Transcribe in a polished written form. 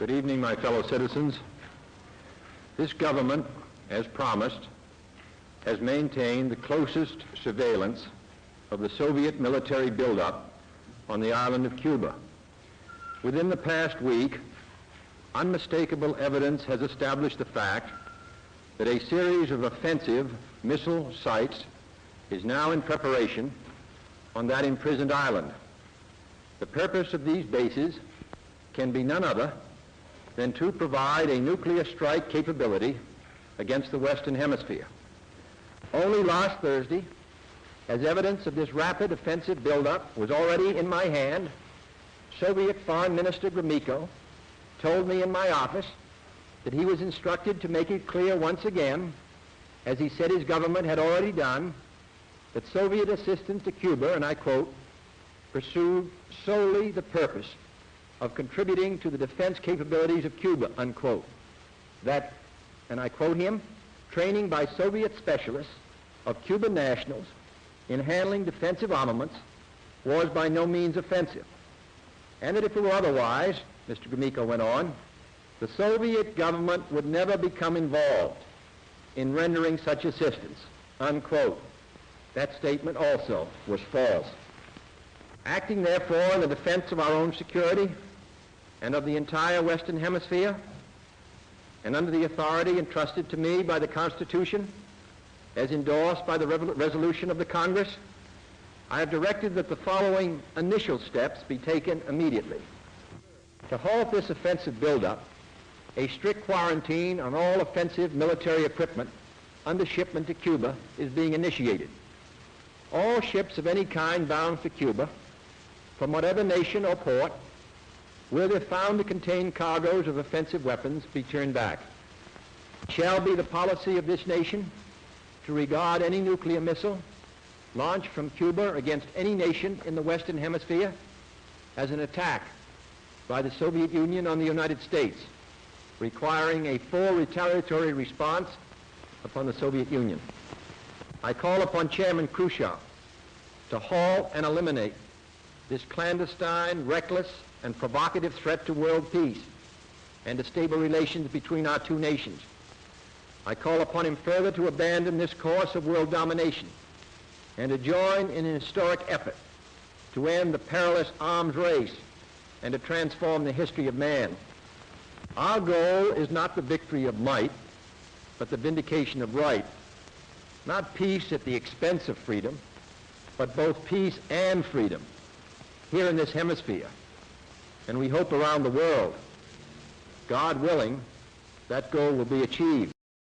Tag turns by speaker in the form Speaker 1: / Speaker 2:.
Speaker 1: Good evening, my fellow citizens. This government, as promised, has maintained the closest surveillance of the Soviet military buildup on the island of Cuba. Within the past week, unmistakable evidence has established the fact that a series of offensive missile sites is now in preparation on that imprisoned island. The purpose of these bases can be none other than to provide a nuclear strike capability against the Western Hemisphere. Only last Thursday, as evidence of this rapid offensive buildup was already in my hand, Soviet Foreign Minister Gromyko told me in my office that he was instructed to make it clear once again, as he said his government had already done, that Soviet assistance to Cuba, and I quote, pursued solely the purpose of contributing to the defense capabilities of Cuba, unquote. That, and I quote him, training by Soviet specialists of Cuban nationals in handling defensive armaments was by no means offensive. And that if it were otherwise, Mr. Gromyko went on, the Soviet government would never become involved in rendering such assistance, unquote. That statement also was false. Acting therefore in the defense of our own security and of the entire Western Hemisphere, and under the authority entrusted to me by the Constitution, as endorsed by the resolution of the Congress, I have directed that the following initial steps be taken immediately. To halt this offensive buildup, a strict quarantine on all offensive military equipment under shipment to Cuba is being initiated. All ships of any kind bound for Cuba, from whatever nation or port, will, if found to contain cargoes of offensive weapons, be turned back. It shall be the policy of this nation to regard any nuclear missile launched from Cuba against any nation in the Western Hemisphere as an attack by the Soviet Union on the United States, requiring a full retaliatory response upon the Soviet Union. I call upon Chairman Khrushchev to halt and eliminate this clandestine, reckless, and provocative threat to world peace and to stable relations between our two nations. I call upon him further to abandon this course of world domination and to join in an historic effort to end the perilous arms race and to transform the history of man. Our goal is not the victory of might, but the vindication of right. Not peace at the expense of freedom, but both peace and freedom here in this hemisphere, and we hope around the world. God willing, that goal will be achieved.